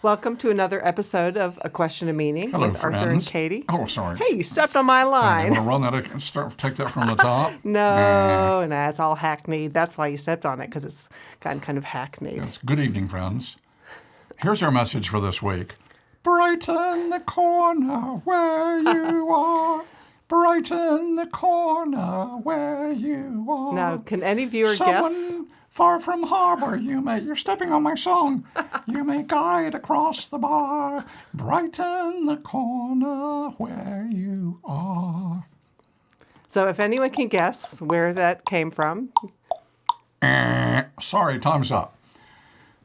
Welcome to another episode of A Question of Meaning Hello, with friends. Arthur and Katie. Oh, sorry. Hey, you stepped on my You line. want to run that and take that from the top? No, it's all hackneyed. That's why you stepped on it, because it's gotten kind of hackneyed. Yes. Good evening, friends. Here's our message for this week. Brighten the corner where you are. Brighten the corner where you are. Now, can any viewer Someone guess? far from harbor, you're stepping on my song. You may guide across the bar. Brighten the corner where you are. So if anyone can guess where that came from. Sorry, time's up.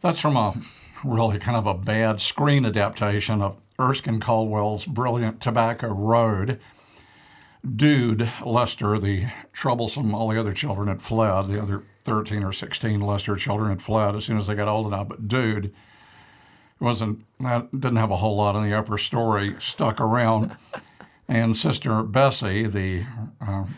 That's from a really kind of a bad screen adaptation of Erskine Caldwell's brilliant Tobacco Road. Dude, Lester, the troublesome, all the other children had fled. The other 13 or 16 Lester children had fled as soon as they got old enough. But Dude didn't have a whole lot in the upper story, stuck around. And Sister Bessie, the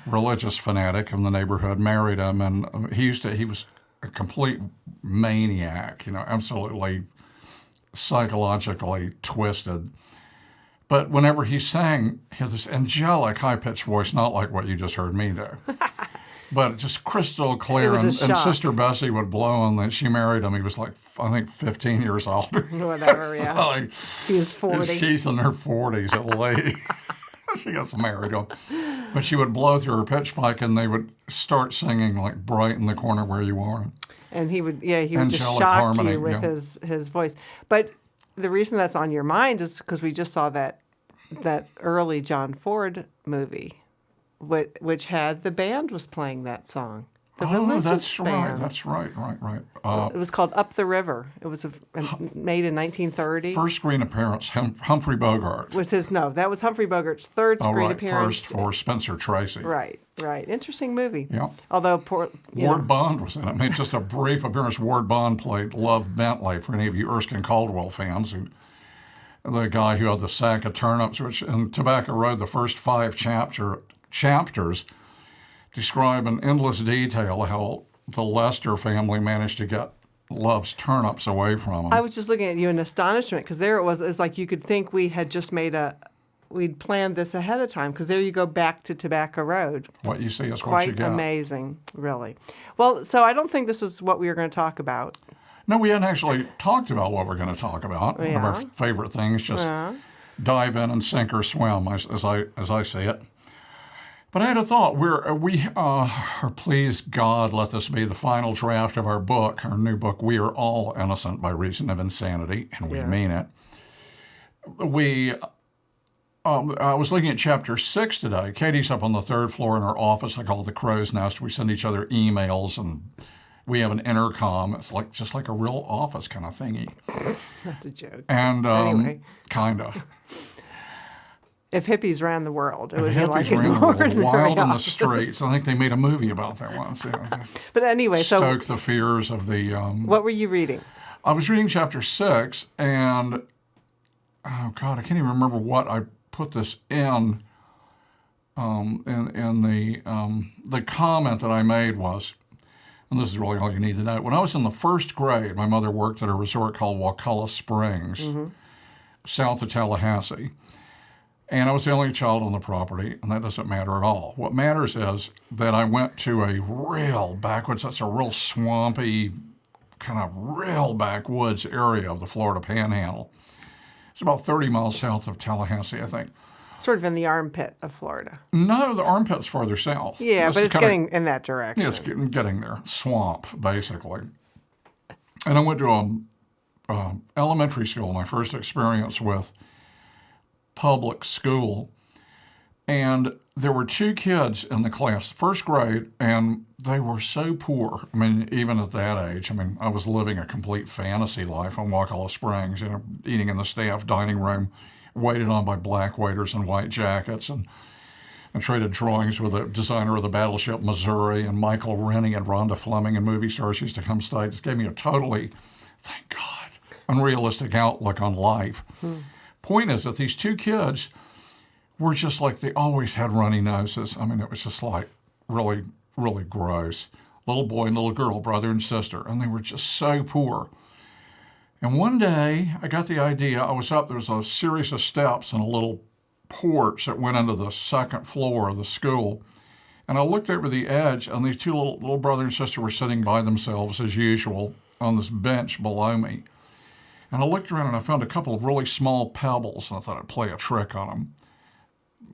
religious fanatic of the neighborhood, married him. And he was a complete maniac, absolutely psychologically twisted. But whenever he sang, he had this angelic, high-pitched voice, not like what you just heard me do, but just crystal clear. It was a and shock. Sister Bessie would blow on that. She married him. He was like, I think, 15 years older. Whatever, yeah. She was 40. She's in her 40s at least. She gets married. But she would blow through her pitch pipe, and they would start singing like "Bright in the Corner Where You Are." And he would just Angelic shock harmony, you with his voice. But the reason that's on your mind is because we just saw that early John Ford movie, which had the band was playing that song. The religious band. That's right. It was called Up the River. It was made in 1930. First screen appearance, Humphrey Bogart. That was Humphrey Bogart's third screen appearance. First for Spencer Tracy. Right. Interesting movie. Yeah. Although Ward Bond was in it. Made just a brief appearance. Ward Bond played Love Bentley, for any of you Erskine Caldwell fans, the guy who had the sack of turnips, which in Tobacco Road, the first 5 chapters describe in endless detail how the Lester family managed to get Love's turnips away from him. I was just looking at you in astonishment, because there it was. It's like you could think we had just we'd planned this ahead of time, because there you go back to Tobacco Road. What you see is what Quite you get. amazing, really. Well, so I don't think this is what we were going to talk about. No, we hadn't actually talked about what we're going to talk about. Yeah. One of our favorite things, just dive in and sink or swim, as I say it. But I had a thought. We are pleased God let this be the final draft of our book, our new book, We Are All Innocent by Reason of Insanity, and we mean it. I was looking at chapter 6 today. Katie's up on the 3rd floor in our office. I call it the crow's nest. We send each other emails, and we have an intercom. It's just like a real office kind of thingy. That's a joke. And Anyway. kind of. If hippies ran the world, it would be Hippies like ran an the world ordinary wild in the office. streets. I think they made a movie about that once. Yeah. But anyway, Stoke the fears of the... what were you reading? I was reading chapter 6, and oh God, I can't even remember what I put this in the comment that I made was, and this is really all you need to know. When I was in the 1st grade, my mother worked at a resort called Wakulla Springs, south of Tallahassee. And I was the only child on the property, and that doesn't matter at all. What matters is that I went to a real backwoods, that's a real swampy, kind of real backwoods area of the Florida Panhandle. It's about 30 miles south of Tallahassee, I think. Sort of in the armpit of Florida. No, the armpit's farther south. Yeah, This but is it's kinda- getting in that direction. Yeah, it's getting there. Swamp, basically. And I went to elementary school, my first experience with public school. And there were 2 kids in the class, 1st grade, and they were so poor. I mean, even at that age, I was living a complete fantasy life on Wakulla Springs, eating in the staff dining room, waited on by black waiters in white jackets, and traded drawings with the designer of the battleship Missouri, and Michael Rennie and Rhonda Fleming and movie stars used to come stay. It just gave me a totally, thank God, unrealistic outlook on life. Point is that these 2 kids were just like, they always had runny noses. It was just like really, really gross. Little boy and little girl, brother and sister, and they were just so poor. And one day I got the idea. I was up, there was a series of steps and a little porch that went into the second floor of the school. And I looked over the edge, and these two little brother and sister were sitting by themselves as usual on this bench below me. And I looked around and I found a couple of really small pebbles, and I thought I'd play a trick on them.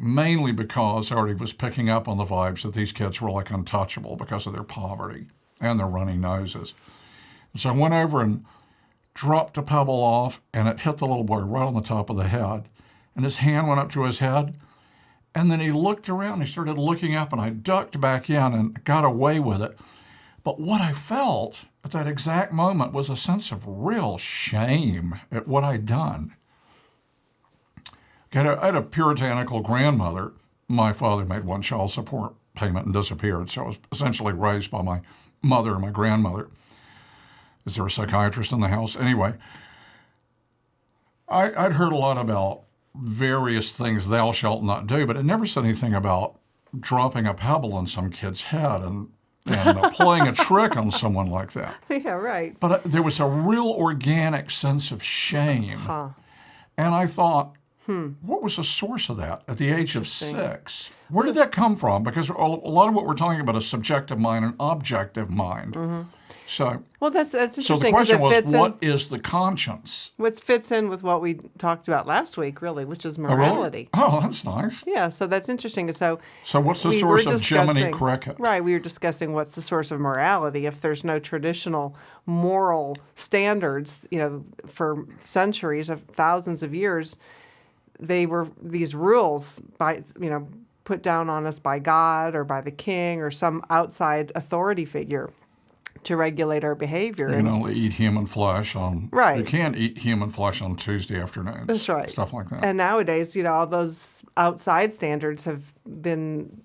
Mainly because I already was picking up on the vibes that these kids were like untouchable because of their poverty and their runny noses. And so I went over and dropped a pebble off, and it hit the little boy right on the top of the head. And his hand went up to his head, and then he looked around, he started looking up, and I ducked back in and got away with it. But what I felt at that exact moment was a sense of real shame at what I'd done. I had a puritanical grandmother. My father made one child support payment and disappeared, so I was essentially raised by my mother and my grandmother. Is there a psychiatrist in the house? Anyway, I'd heard a lot about various things thou shalt not do, but it never said anything about dropping a pebble on some kid's head and playing a trick on someone like that. Yeah, right. But there was a real organic sense of shame. Huh. And I thought, what was the source of that at the age of 6? Where did that come from? Because a lot of what we're talking about is subjective mind and objective mind. Mm-hmm. So, well, that's interesting. So the question was, what is the conscience? What fits in with what we talked about last week, really, which is morality. Oh, really? Oh, that's nice. Yeah, so that's interesting. So what's the source of Jiminy Cricket? Right, we were discussing what's the source of morality. If there's no traditional moral standards, for centuries of thousands of years, they were these rules put down on us by God or by the king or some outside authority figure to regulate our behavior. You can only eat human flesh on... Right. You can't eat human flesh on Tuesday afternoons. That's right. Stuff like that. And nowadays, all those outside standards have been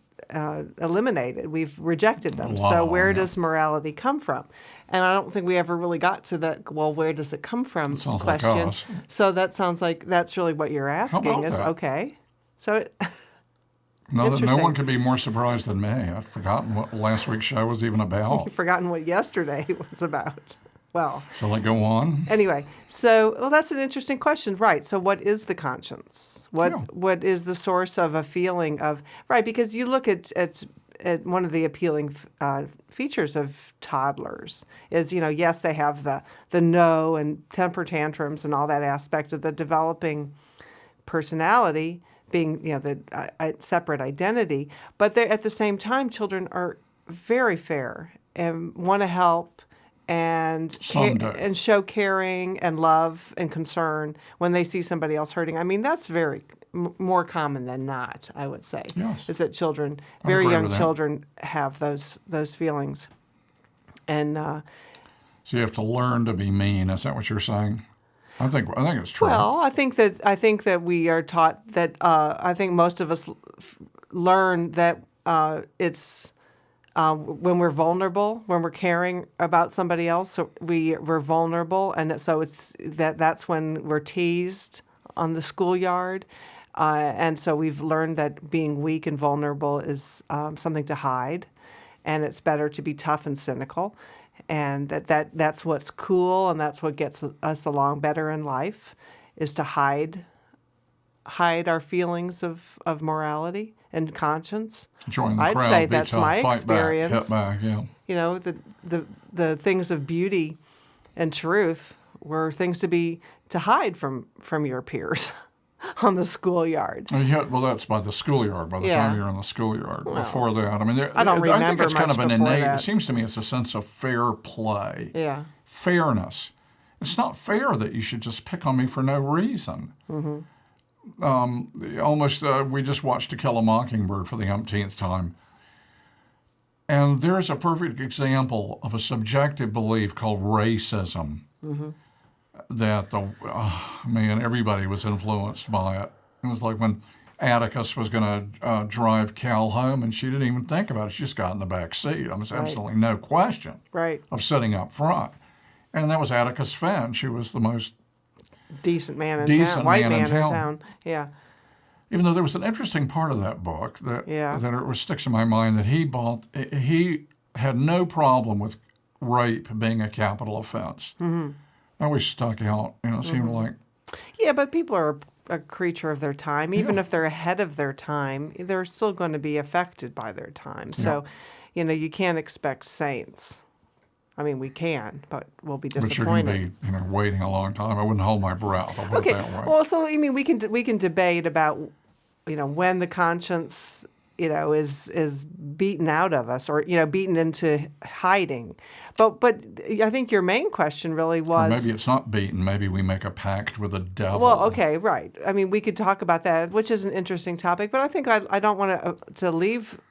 eliminated. We've rejected them. Wow, so where does morality come from? And I don't think we ever really got to that, well, where does it come from sounds question. like us. So that sounds like that's really what you're asking. How about is that? Okay. So... No one could be more surprised than me. I've forgotten what last week's show was even about. You've forgotten what yesterday was about. Well. Shall I go on? Anyway, that's an interesting question, right? So what is the conscience? What is the source of a feeling of, right? Because you look at one of the appealing features of toddlers is, yes, they have the no and temper tantrums and all that aspect of the developing personality, being, the separate identity. But at the same time, children are very fair and want to help and show caring and love and concern when they see somebody else hurting. I mean, that's very more common than not, I would say. Yes. Is that very young children have those feelings. And so you have to learn to be mean. Is that what you're saying? I think it's true. Well, I think that we are taught that. I think most of us learn that it's when we're vulnerable, when we're caring about somebody else, so we're vulnerable, and so it's that's when we're teased on the schoolyard, and so we've learned that being weak and vulnerable is something to hide, and it's better to be tough and cynical. And that's what's cool, and that's what gets us along better in life, is to hide our feelings of morality and conscience. Join the I'd crowd, say be that's tough, my fight experience. Back, hit back, yeah. The things of beauty and truth were things to hide from your peers on the schoolyard. Well, that's by the schoolyard. By the time you're in the schoolyard. Well, before that, I mean, I don't remember I think it's kind much of an before innate. that. It seems to me it's a sense of fair play. Yeah. Fairness. It's not fair that you should just pick on me for no reason. Mm-hmm. We just watched To Kill a Mockingbird for the umpteenth time. And there's a perfect example of a subjective belief called racism. Mm-hmm. That everybody was influenced by it. It was like when Atticus was going to drive Cal home, and she didn't even think about it. She just got in the back seat. There was absolutely no question of sitting up front. And that was Atticus Finn. She was the most decent man in town, white man in town. Yeah. Even though there was an interesting part of that book that it sticks in my mind that he had no problem with rape being a capital offense. Mm-hmm. always stuck out. It seemed like. Yeah, but people are a creature of their time. Even Yeah. if they're ahead of their time, they're still going to be affected by their time. So, you can't expect saints. I mean, we can, but we'll be But you're going disappointed. to be, waiting a long time. I wouldn't hold my breath. I'll put Okay. it that way. Well, so I mean, we can debate about, when the conscience, is beaten out of us, or beaten into hiding. But I think your main question really Or was. maybe it's not beaten. Maybe we make a pact with the devil. Well, okay, right. I mean, we could talk about that, which is an interesting topic. But I think I don't want to leave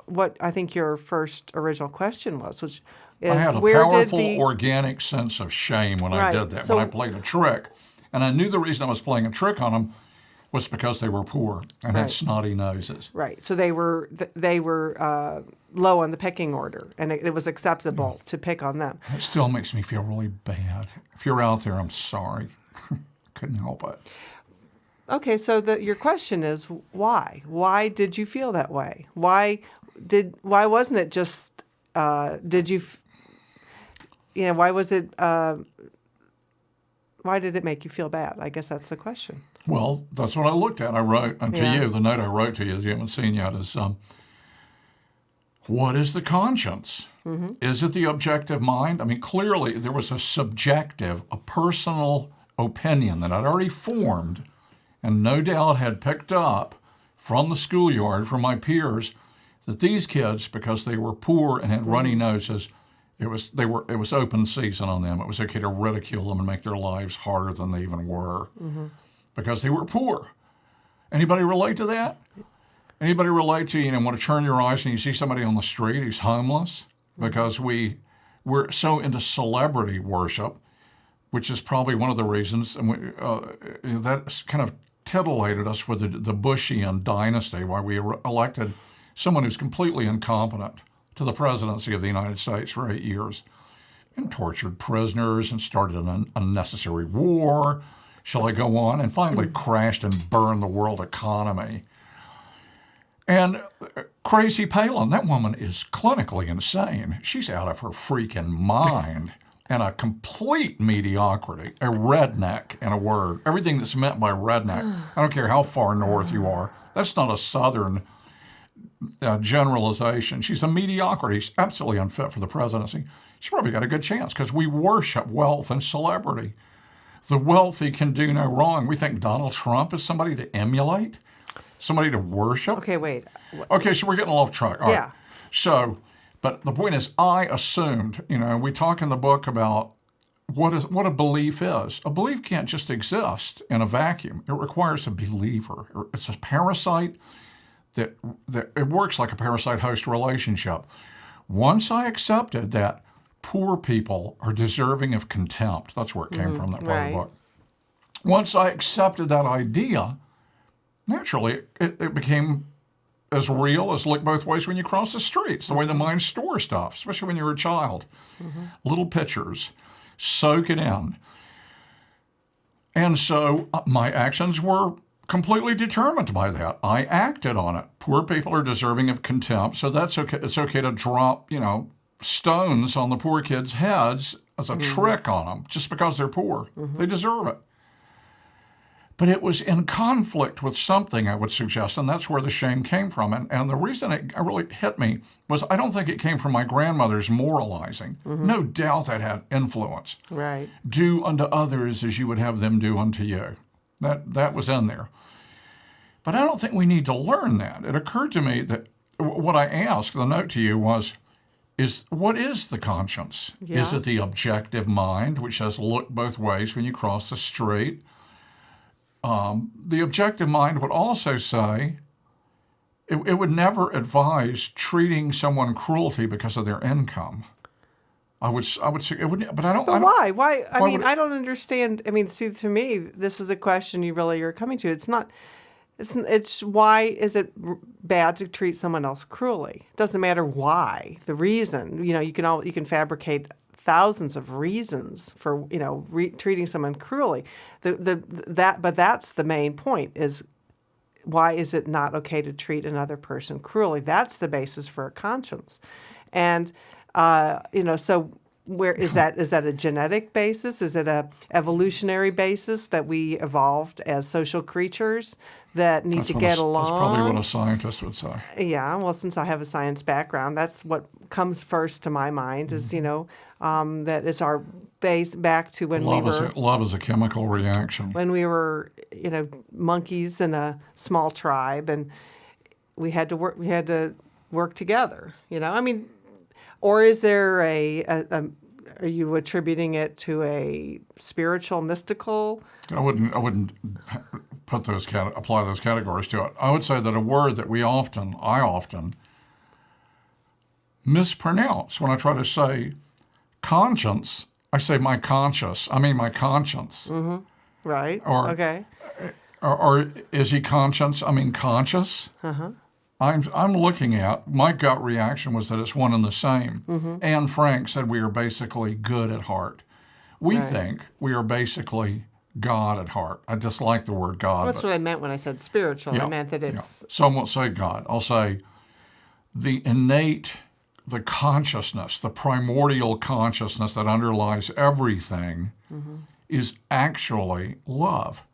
what I think your first original question was, which is I had a where powerful, did the organic sense of shame when I Right. did that, So- when I played a trick. And I knew the reason I was playing a trick on them was because they were poor and had Right. snotty noses. right? So they were low on the pecking order, and it was acceptable to pick on them. It still makes me feel really bad. If you're out there, I'm sorry. Couldn't help it. Okay, so your question is why? Why did you feel that way? Why wasn't it just did you why was it why did it make you feel bad? I guess that's the question. Well, that's what I looked at. I wrote, and to Yeah. you, the note I wrote to you, as you haven't seen yet, is what is the conscience? Is it the objective mind? I mean, clearly there was a subjective, a personal opinion that I'd already formed and no doubt had picked up from the schoolyard, from my peers, that these kids, because they were poor and had runny noses, it was open season on them. It was okay to ridicule them and make their lives harder than they even were because they were poor. Anybody relate to that? Anybody relate to, want to turn your eyes and you see somebody on the street who's homeless? Because we're so into celebrity worship, which is probably one of the reasons, and that kind of titillated us with the Bushian dynasty, why we elected someone who's completely incompetent to the presidency of the United States for 8 years, and tortured prisoners and started an unnecessary war. Shall I go on? And finally crashed and burned the world economy. And Crazy Palin, that woman is clinically insane. She's out of her freaking mind. And a complete mediocrity, a redneck in a word. Everything that's meant by redneck. I don't care how far north you are. That's not a southern generalization. She's a mediocrity. She's absolutely unfit for the presidency. She's probably got a good chance because we worship wealth and celebrity. The wealthy can do no wrong. We think Donald Trump is somebody to emulate, somebody to worship. Okay, wait. Okay, so we're getting off track. All Yeah. right. So, but the point is, I assumed, we talk in the book about what a belief is. A belief can't just exist in a vacuum. It requires a believer. It's a parasite that it works like a parasite-host relationship. Once I accepted that poor people are deserving of contempt, that's where it came from, that part of right. the book. Once I accepted that idea, naturally, it became as real as look both ways when you cross the streets, the way the mind stores stuff, especially when you're a child. Little pictures, soak it in. And so my actions were completely determined by that. I acted on it. Poor people are deserving of contempt, so that's okay. It's okay to drop, stones on the poor kids' heads as a trick on them just because they're poor. They deserve it. But it was in conflict with something, I would suggest, and that's where the shame came from. And the reason it really hit me was I don't think it came from my grandmother's moralizing. No doubt that had influence. Right. Do unto others as you would have them do unto you. That was in there. But I don't think we need to learn that. It occurred to me that what I asked, the note to you was, what is the conscience? Yeah. Is it the objective mind, which says look both ways when you cross the street? The objective mind would also say it would never advise treating someone cruelty because of their income. I would say it would, but I don't. But why? Why? I why mean, would- I don't understand. I mean, see, to me, this is a question you really are coming to. It's not. It's why is it bad to treat someone else cruelly? It doesn't matter why. The reason, you can fabricate thousands of reasons for treating someone cruelly. But that's the main point is why is it not okay to treat another person cruelly? That's the basis for a conscience, and so where is that? Is that a genetic basis? Is it a evolutionary basis that we evolved as social creatures that need to get along? That's probably what a scientist would say. Yeah, well, since I have a science background, that's what comes first to my mind is, that it's our base back to when Love is a chemical reaction. when we were, monkeys in a small tribe, and we had to work together, or is there are you attributing it to a spiritual, mystical? I wouldn't put apply those categories to it. I would say that a word that I often mispronounce when I try to say conscience. I say my conscience. I mean my conscience. Mm-hmm. Right. Okay. Or is he conscience? I mean conscious. Uh-huh. I'm looking at, my gut reaction was that it's one and the same. Mm-hmm. Anne Frank said we are basically good at heart. We think we are basically God at heart. I dislike the word God. Well, that's what I meant when I said spiritual. Yeah, I meant that it's... So I won't say God. I'll say the consciousness, the primordial consciousness that underlies everything is actually love.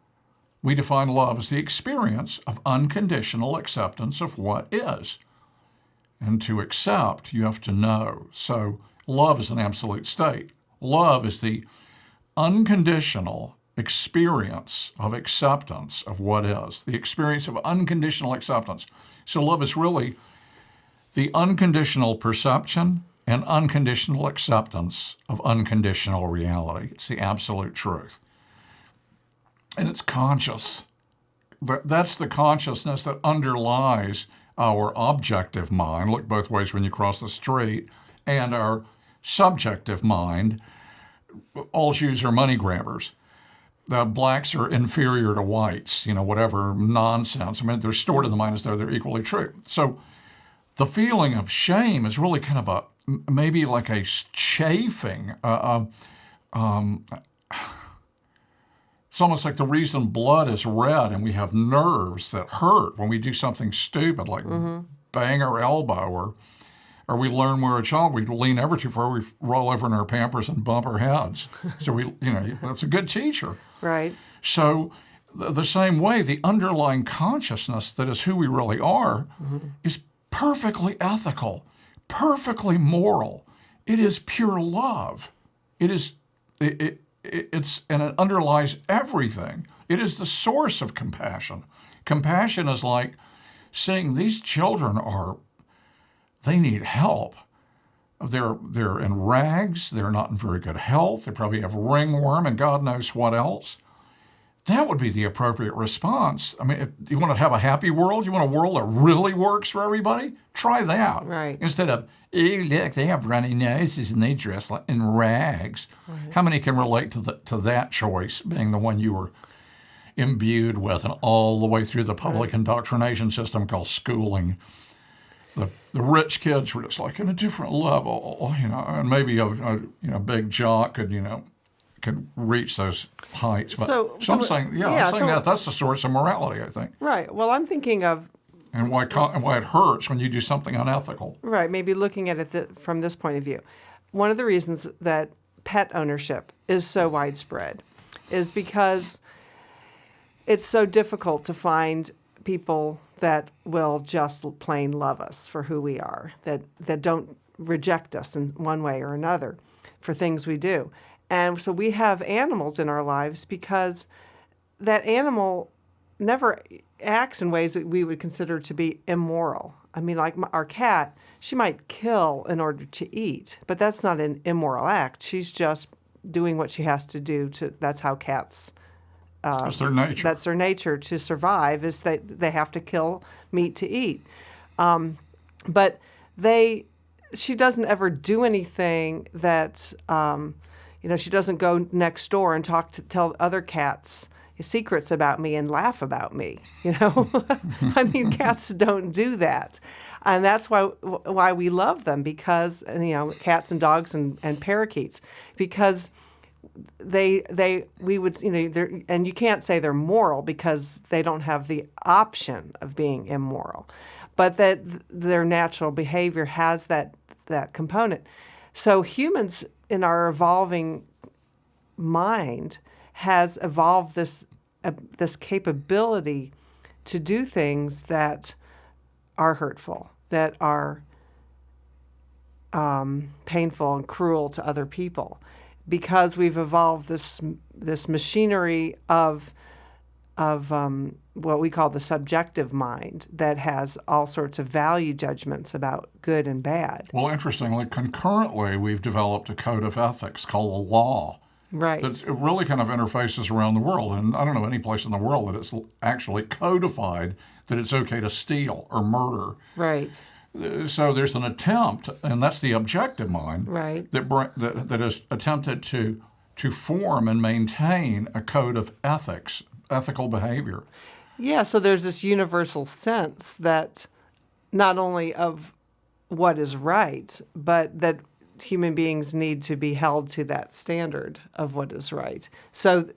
We define love as the experience of unconditional acceptance of what is. And to accept, you have to know. So love is an absolute state. Love is the unconditional experience of acceptance of what is, the experience of unconditional acceptance. So love is really the unconditional perception and unconditional acceptance of unconditional reality. It's the absolute truth. And it's conscious. That's the consciousness that underlies our objective mind, look both ways when you cross the street, and our subjective mind. All Jews are money grabbers. The blacks are inferior to whites, whatever nonsense. I mean, they're stored in the mind as though they're equally true. So the feeling of shame is really kind of maybe like a chafing, it's almost like the reason blood is red and we have nerves that hurt when we do something stupid like bang our elbow or we learn we're a child, we lean ever too far, we roll over in our Pampers and bump our heads. So that's a good teacher. Right. So the same way, the underlying consciousness that is who we really are is perfectly ethical, perfectly moral. It is pure love. It's and it underlies everything. It is the source of compassion. Compassion is like seeing these children they need help. They're in rags. They're not in very good health. They probably have ringworm and God knows what else. That would be the appropriate response. I mean, if you want to have a happy world, you want a world that really works for everybody, try that. Right. Instead of, look, they have runny noses and they dress like in rags. Right. How many can relate to that choice, being the one you were imbued with and all the way through the public indoctrination system called schooling? The rich kids were just like in a different level, and maybe a big jock could reach those heights. But I'm saying, that's the source of morality, I think. Right. Well, I'm thinking of... And why it hurts when you do something unethical. Right. Maybe looking at it from this point of view. One of the reasons that pet ownership is so widespread is because it's so difficult to find people that will just plain love us for who we are, that don't reject us in one way or another for things we do. And so we have animals in our lives because that animal never acts in ways that we would consider to be immoral. I mean, like our cat, she might kill in order to eat, but that's not an immoral act. She's just doing what she has to do that's how cats... that's their nature. That's their nature to survive, is that they have to kill meat to eat. But she doesn't ever do anything that... she doesn't go next door and tell other cats secrets about me and laugh about me. I mean, cats don't do that, and that's why we love them, because cats and dogs and parakeets, because we would and you can't say they're moral because they don't have the option of being immoral, but that their natural behavior has that component. So humans in our evolving mind has evolved this capability to do things that are hurtful, that are painful and cruel to other people, because we've evolved this machinery of what we call the subjective mind that has all sorts of value judgments about good and bad. Well, interestingly, concurrently, we've developed a code of ethics called the law. Right. That it really kind of interfaces around the world. And I don't know any place in the world that it's actually codified that it's okay to steal or murder. Right. So there's an attempt, and that's the objective mind, Right. that is attempted to form and maintain a code of ethics, ethical behavior. Yeah, so there's this universal sense that not only of what is right, but that human beings need to be held to that standard of what is right. So,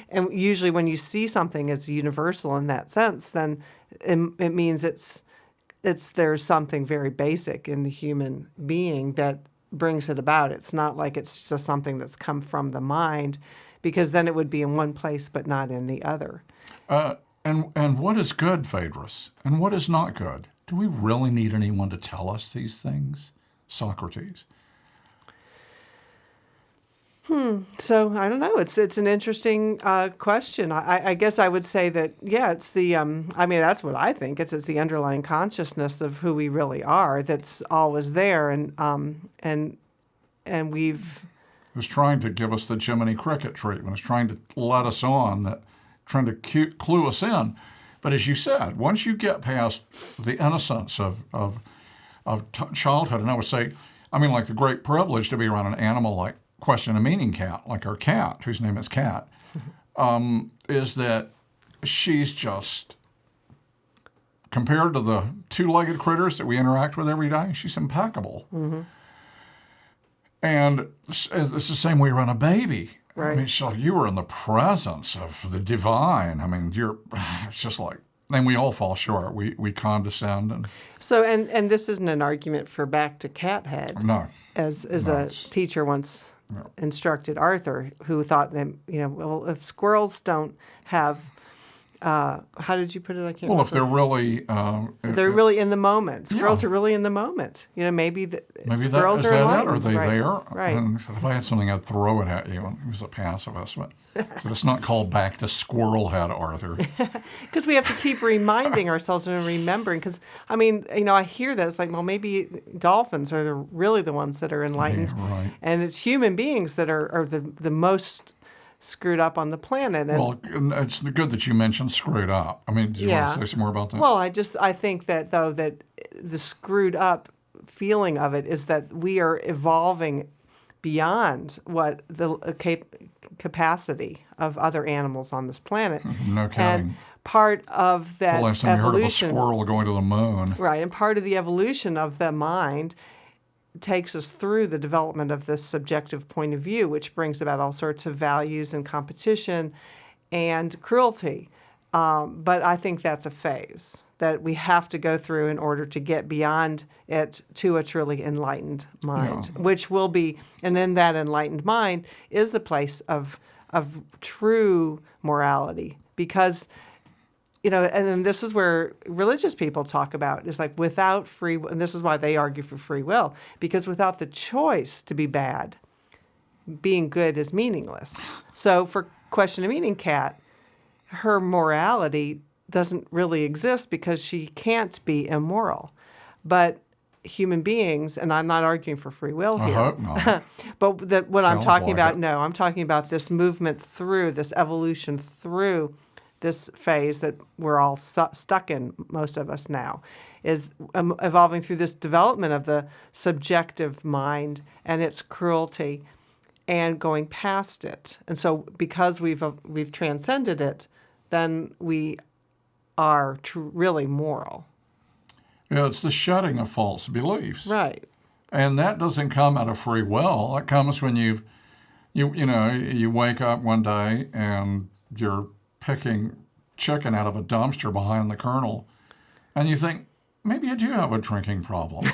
and usually when you see something as universal in that sense, then it means there's something very basic in the human being that brings it about. It's not like it's just something that's come from the mind, because then it would be in one place but not in the other. And what is good, Phaedrus, and what is not good? Do we really need anyone to tell us these things? Socrates. So I don't know. It's an interesting question. I guess I would say that, yeah, it's the. I mean, that's what I think. It's the underlying consciousness of who we really are that's always there, and we've. It's trying to give us the Jiminy Cricket treatment. It's trying to let us on, trying to clue us in. But as you said, once you get past the innocence of childhood, and I would say, I mean, like the great privilege to be around an animal like Question and Meaning Cat, like our cat, whose name is Cat, is that she's just, compared to the two-legged critters that we interact with every day, she's impeccable. Mm-hmm. And it's the same way around a baby. Right. I mean, so you are in the presence of the divine. I mean, it's just like, and we all fall short. We condescend. And so, and this isn't an argument for back to cat head. No. As a teacher once instructed Arthur, who thought that, well, if squirrels don't have, how did you put it? I can't remember. Well, if they're really... they're really in the moment. Squirrels are really in the moment. Maybe squirrels that, are enlightened. Are they there? Right. And if I had something, I'd throw it at you. And he was a pacifist. But so it's not called back to squirrel head, Arthur. Because we have to keep reminding ourselves and remembering. Because, I mean, I hear that. It's like, well, maybe dolphins are really the ones that are enlightened. Yeah, right. And it's human beings that are the most screwed up on the planet. And, well, it's good that you mentioned screwed up. I mean, do you want to say some more about that? Well, I think that, though, that the screwed up feeling of it is that we are evolving beyond what the capacity of other animals on this planet. No kidding. And part of that the last time evolution, you heard of a squirrel going to the moon. Right, and part of the evolution of the mind takes us through the development of this subjective point of view, which brings about all sorts of values and competition and cruelty. But I think that's a phase that we have to go through in order to get beyond it to a truly enlightened mind, which will be, and then that enlightened mind is the place of true morality, because and then this is where religious people talk about, it's like without free, and this is why they argue for free will, because without the choice to be bad, being good is meaningless. So for Question and Meaning Cat, her morality doesn't really exist because she can't be immoral. But human beings, and I'm not arguing for free will here. I hope not. But what I'm talking like about, it. no, I'm talking about this movement through, this evolution through this phase that we're all stuck in, most of us now, is evolving through this development of the subjective mind and its cruelty and going past it. And so because we've transcended it, then we are really moral. Yeah, it's the shedding of false beliefs. Right. And that doesn't come out of free will. It comes when you wake up one day and you're picking chicken out of a dumpster behind the kernel, and you think, maybe you do have a drinking problem.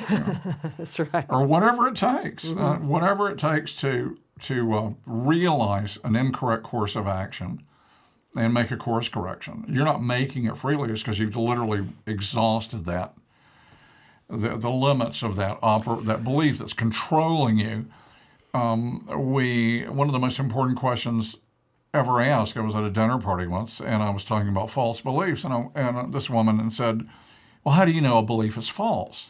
That's right. Or whatever it takes. Whatever it takes to realize an incorrect course of action and make a course correction. You're not making it freely. It's because you've literally exhausted that, the limits of that belief that's controlling you. One of the most important questions ever asked, I was at a dinner party once, and I was talking about false beliefs, and this woman said, well, how do you know a belief is false?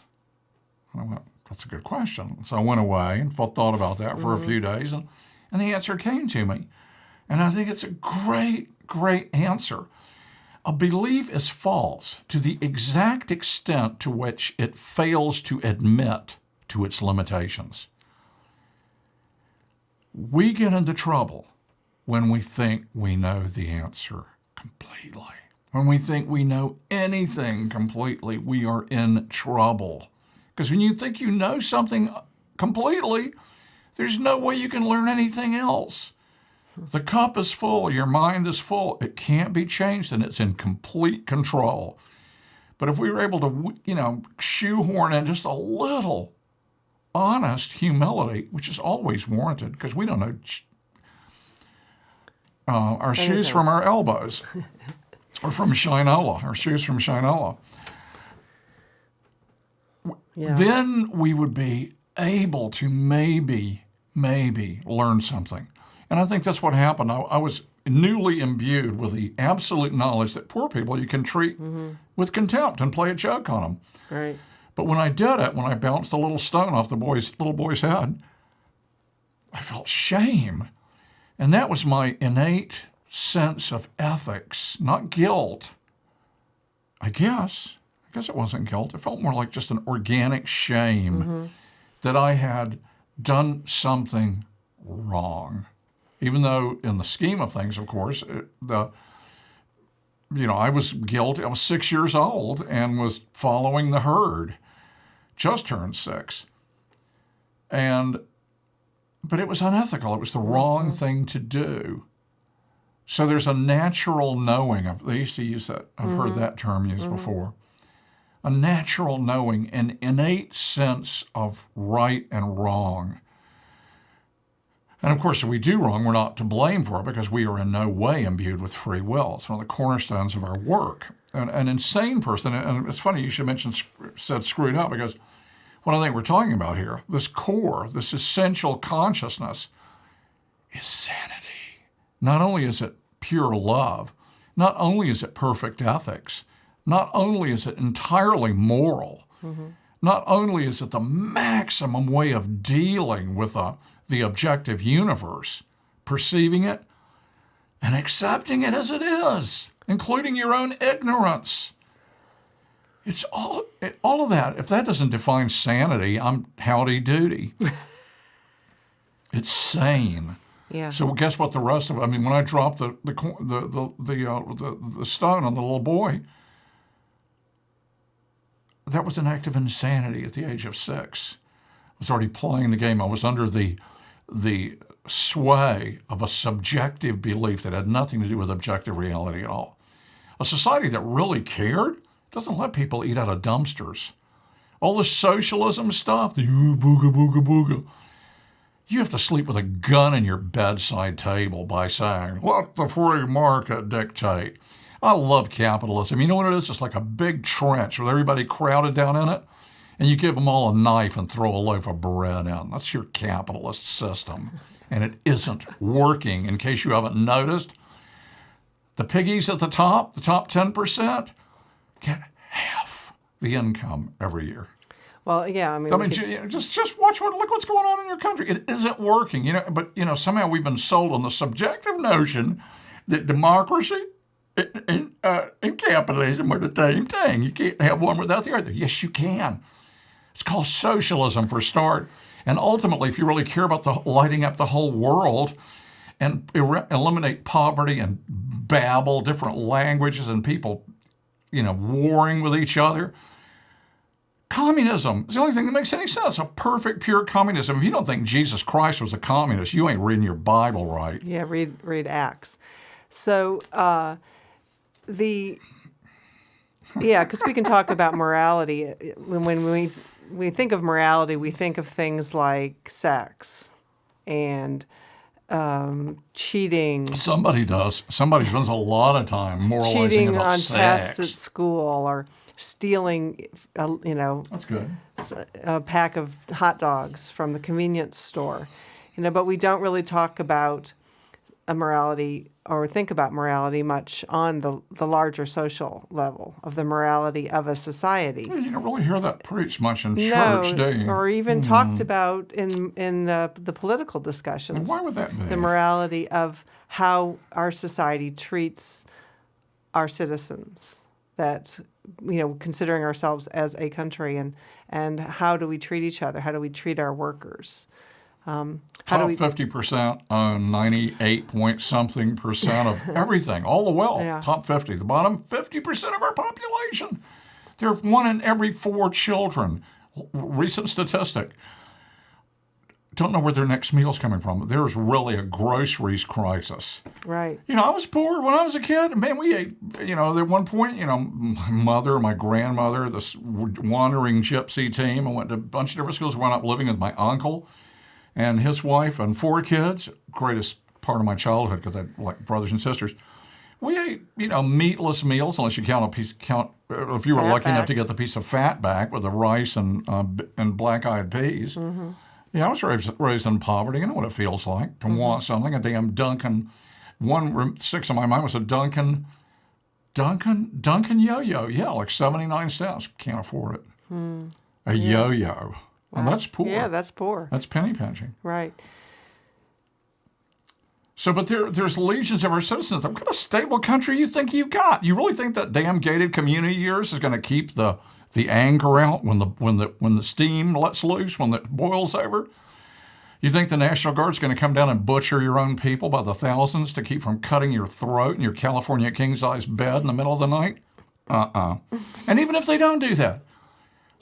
And I went, that's a good question. So I went away and thought about that for a few days, and the answer came to me. And I think it's a great answer. A belief is false to the exact extent to which it fails to admit to its limitations. We get into trouble when we think we know the answer completely. When we think we know anything completely, we are in trouble. Because when you think you know something completely, there's no way you can learn anything else. The cup is full, your mind is full. It can't be changed, and it's in complete control. But if we were able to, shoehorn in just a little honest humility, which is always warranted, because we don't know our shoes from our elbows, or from Shinola, our shoes from Shinola. Yeah. Then we would be able to maybe learn something. And I think that's what happened. I was newly imbued with the absolute knowledge that poor people you can treat with contempt and play a joke on them. Right. But when I did it, when I bounced a little stone off the little boy's head, I felt shame. And that was my innate sense of ethics, not guilt. I guess it wasn't guilt. It felt more like just an organic shame that I had done something wrong. Even though in the scheme of things, of course, I was guilty. I was 6 years old and was following the herd. Just turned 6. But it was unethical. It was the wrong thing to do. So there's a natural knowing. They used to use that. I've heard that term used before. A natural knowing, an innate sense of right and wrong. And of course, if we do wrong, we're not to blame for it because we are in no way imbued with free will. It's one of the cornerstones of our work. An insane person, and it's funny you should mention said screwed up, because what I think we're talking about here, this core, this essential consciousness, is sanity. Not only is it pure love, not only is it perfect ethics, not only is it entirely moral, not only is it the maximum way of dealing with the objective universe, perceiving it and accepting it as it is, including your own ignorance. It's all of that. If that doesn't define sanity, I'm howdy doody. It's sane. Yeah. So guess what? The rest of it. I mean, when I dropped the stone on the little boy, that was an act of insanity at the age of 6. I was already playing the game. I was under the sway of a subjective belief that had nothing to do with objective reality at all. A society that really cared doesn't let people eat out of dumpsters. All the socialism stuff, the booga, booga, booga. You have to sleep with a gun in your bedside table by saying, let the free market dictate. I love capitalism. You know what it is? It's like a big trench with everybody crowded down in it, and you give them all a knife and throw a loaf of bread in. That's your capitalist system, and it isn't working. In case you haven't noticed, the piggies at the top 10%, get half the income every year. Well, yeah, just watch look what's going on in your country. It isn't working, But somehow we've been sold on the subjective notion that democracy and capitalism are the same thing. You can't have one without the other. Yes, you can. It's called socialism for a start. And ultimately, if you really care about lighting up the whole world and eliminate poverty and babble different languages and people, warring with each other, communism is the only thing that makes any sense. A perfect, pure communism. If you don't think Jesus Christ was a communist, you ain't reading your Bible right. Yeah, read Acts. So Yeah, because we can talk about morality. When we think of morality, we think of things like sex and cheating. Somebody does. Somebody spends a lot of time moralizing Cheating about on sex. tests at school, or stealing, That's good. a pack of hot dogs from the convenience store. But we don't really talk about a morality or think about morality much on the larger social level of the morality of a society. Yeah, you don't really hear that preached much in church, do you? Or even talked about in the political discussions. And why would that be? The morality of how our society treats our citizens, that considering ourselves as a country, and how do we treat each other? How do we treat our workers? How Top do we 50% own 98 point something percent of everything, all the wealth. Yeah. Top 50. The bottom 50% of our population. They're 1 in every 4 children. Recent statistic. Don't know where their next meal's coming from. There's really a groceries crisis. right? I was poor when I was a kid. Man, we ate, at one point, my mother, my grandmother, this wandering gypsy team. I went to a bunch of different schools, wound up living with my uncle and his wife and 4 kids. Greatest part of my childhood because I had like brothers and sisters. We ate, meatless meals unless you if you were Fat lucky enough back. to get the piece of fat back with the rice and black-eyed peas. Mm-hmm. Yeah, I was raised in poverty. I know what it feels like to want something. A damn Dunkin'. 1 of my mind was a Dunkin' yo-yo. Yeah, like 79 cents. Can't afford it. A yo-yo. Well, that's poor. Yeah, that's poor. That's penny pinching. Right. So, but there's legions of our citizens. What kind of stable country you think you got? You really think that damn gated community of yours is going to keep the anger out when the steam lets loose, when it boils over? You think the National Guard's going to come down and butcher your own people by the thousands to keep from cutting your throat in your California king-size bed in the middle of the night? And even if they don't do that,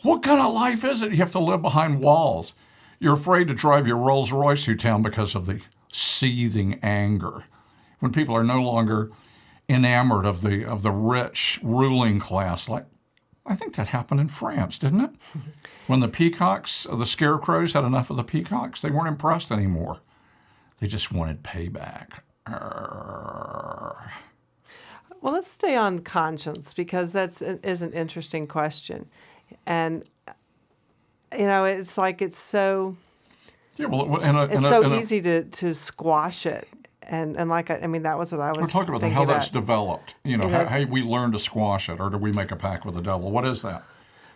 what kind of life is it? You have to live behind walls. You're afraid to drive your Rolls Royce through town because of the seething anger. When people are no longer enamored of the rich ruling class, like I think that happened in France, didn't it? When the peacocks, the scarecrows had enough of the peacocks, they weren't impressed anymore. They just wanted payback. Well, let's stay on conscience because is an interesting question. And, it's like it's so Yeah, well, easy to squash it. And that was what I was we're talking about thinking how that's developed. How we learn to squash it, or do we make a pact with the devil? What is that?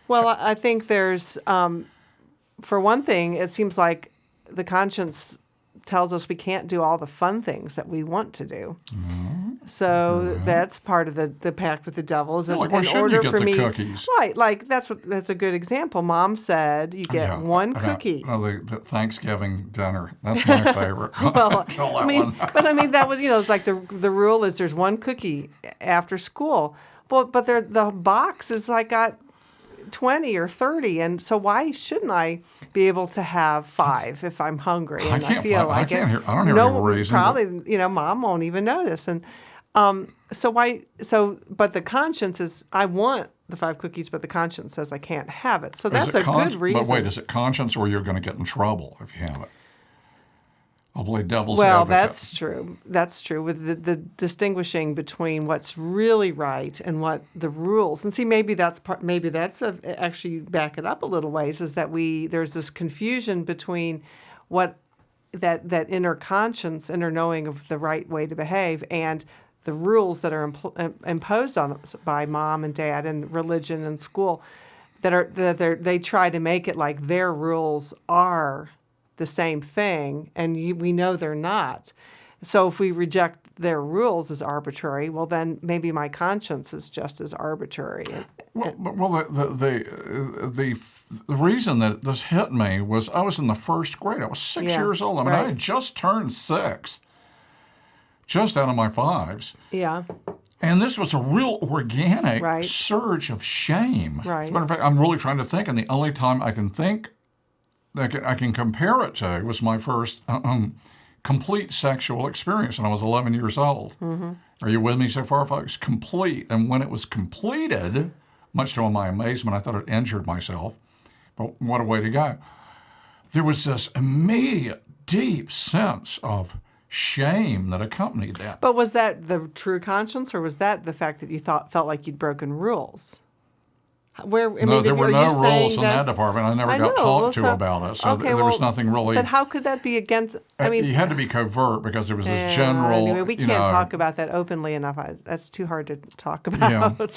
Well, I think there's, for one thing, it seems like the conscience tells us we can't do all the fun things that we want to do. Mm-hmm. So that's part of the pact with the devil. Is why shouldn't you get the cookies? Right, like that's a good example. Mom said you get one cookie. The Thanksgiving dinner. That's my favorite. Well, that was it's like the rule is there's one cookie after school. But the box is like got 20 or 30, and so why shouldn't I be able to have 5 if I'm hungry and I feel like it? I don't hear any reason. Probably, Mom won't even notice. And but the conscience is, I want the 5 cookies, but the conscience says I can't have it. So that's a good reason. But wait, is it conscience or you're going to get in trouble if you have it? I'll play devil's Well, advocate. that's true. That's true. With the distinguishing between what's really right and what the rules. And see, maybe that's actually back it up a little ways. Is that there's this confusion between what that inner conscience, inner knowing of the right way to behave, and the rules that are imposed on us by mom and dad and religion and school, they try to make it like their rules are the same thing, and we know they're not. So if we reject their rules as arbitrary, well, then maybe my conscience is just as arbitrary. The reason that this hit me was I was in the first grade. I was 6 years old. I mean, I had just turned 6, just out of my 5s. Yeah. And this was a real organic surge of shame. Right. As a matter of fact, I'm really trying to think, and the only time I can think that I can compare it to was my first complete sexual experience when I was 11 years old. Mm-hmm. Are you with me so far, folks? Complete. And when it was completed, much to my amazement, I thought it injured myself. But what a way to go. There was this immediate, deep sense of shame that accompanied that. But was that the true conscience, or was that the fact that you felt like you'd broken rules? No, there were no rules in that department. I never got talked to about it, so okay, there was nothing really. But how could that be against? I mean, you had to be covert because there was this general. Anyway, we can't talk about that openly enough. That's too hard to talk about. Yeah.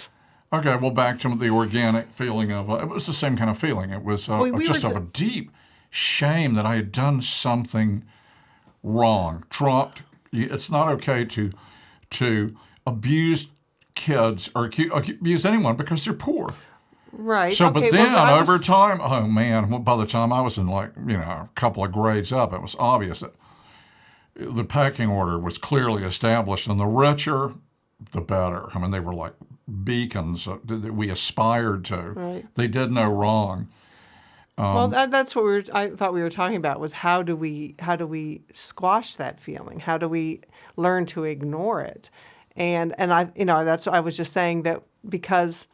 Okay, well, back to the organic feeling of it was the same kind of feeling. It was just of a deep shame that I had done something wrong. Dropped. It's not okay to abuse kids or abuse anyone because they're poor. Right. So, okay, but then over time, oh man, by the time I was in a couple of grades up, it was obvious that the pecking order was clearly established, and the richer, the better. I mean, they were like beacons that we aspired to. Right. They did no wrong. Well, that's what I thought we were talking about was how do we squash that feeling? How do we learn to ignore it? And that's I was just saying that because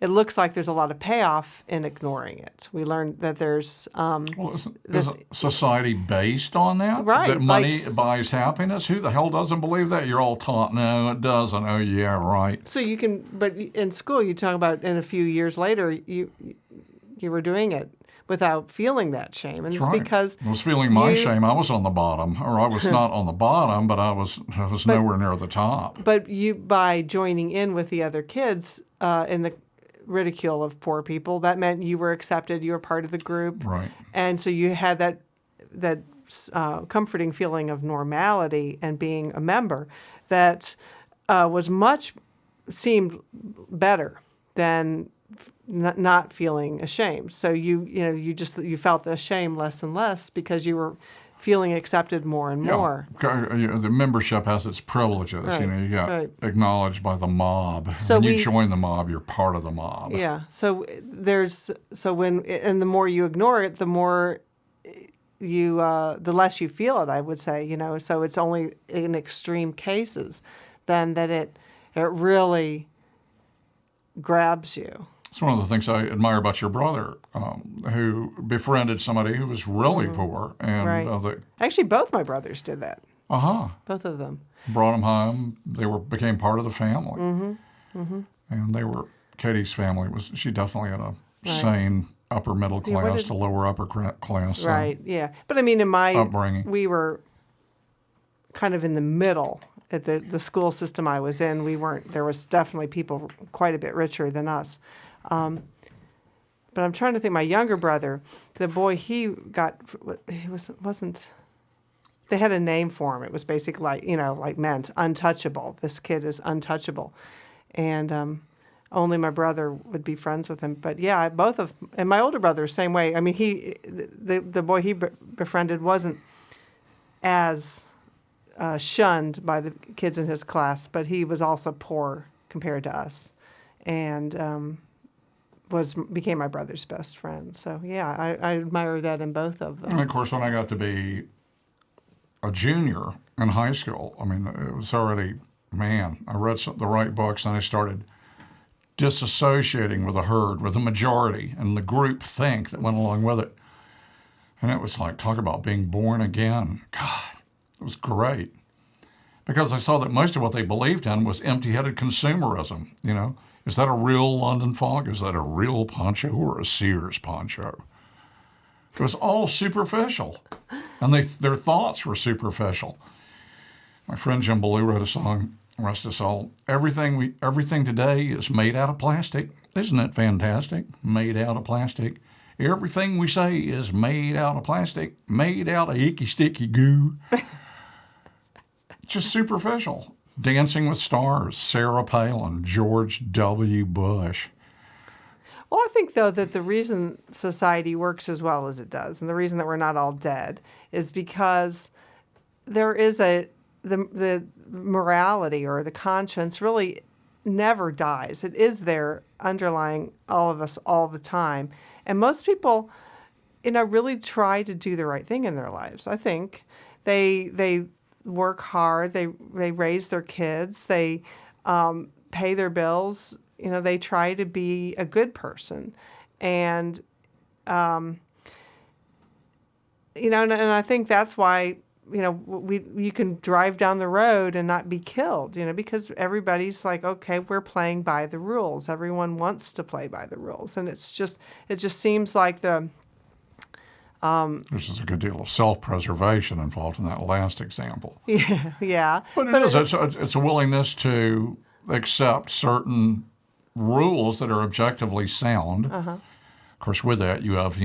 it looks like there's a lot of payoff in ignoring it. We learned that there's isn't society based on that? Right. That money buys happiness? Who the hell doesn't believe that? You're all taught, no, it doesn't. Oh, yeah, right. So you can, but in school, you talk about in a few years later, you were doing it without feeling that shame. And That's it's right. because I was feeling my shame. I was on the bottom, or I was not on the bottom, but I was nowhere near the top. But by joining in with the other kids in the ridicule of poor people, that meant you were accepted, you were part of the group. Right. And so you had that comforting feeling of normality and being a member that seemed better than not feeling ashamed. So you felt the shame less and less because you were feeling accepted more and more. The membership has its privileges. Right, you got acknowledged by the mob. So when you join the mob, you're part of the mob. Yeah. So the more you ignore it, the more the less you feel it, I would say. So it's only in extreme cases then that it really grabs you. It's one of the things I admire about your brother, who befriended somebody who was really poor. And right. Actually, both my brothers did that. Both of them. Brought them home. They became part of the family. Mm-hmm. Mm-hmm. And Katie's family she definitely had a sane upper middle class to lower upper class. Right, yeah. But I mean, in my upbringing, we were kind of in the middle. At the school system I was in, there was definitely people quite a bit richer than us. But I'm trying to think. My younger brother, the boy they had a name for him. It was basically meant untouchable. This kid is untouchable, and only my brother would be friends with him. But yeah, and my older brother, same way. I mean, the boy he befriended wasn't as shunned by the kids in his class, but he was also poor compared to us, and became my brother's best friend. So yeah, I admire that in both of them. And of course, when I got to be a junior in high school, I mean, it was already, man, I read the right books and I started disassociating with the herd, with the majority, and the group think that went along with it. And it was like, talk about being born again. God, it was great. Because I saw that most of what they believed in was empty-headed consumerism, Is that a real London fog? Is that a real poncho or a Sears poncho? It was all superficial, and their thoughts were superficial. My friend Jim Ballou wrote a song, rest us all. Everything today is made out of plastic. Isn't it fantastic? Made out of plastic. Everything we say is made out of plastic, made out of icky sticky goo. Just superficial. Dancing with Stars, Sarah Palin, George W. Bush. Well, I think, though, that the reason society works as well as it does, and the reason that we're not all dead, is because there is the morality or the conscience really never dies. It is there underlying all of us all the time. And most people, really try to do the right thing in their lives. I think they work hard, they raise their kids, they pay their bills they try to be a good person. And, and I think that's why, you can drive down the road and not be killed, because everybody's like, okay, we're playing by the rules. Everyone wants to play by the rules. And it just seems like there's just a good deal of self-preservation involved in that last example. Yeah, yeah. But it's a willingness to accept certain rules that are objectively sound. Uh-huh. Of course, with that, you have,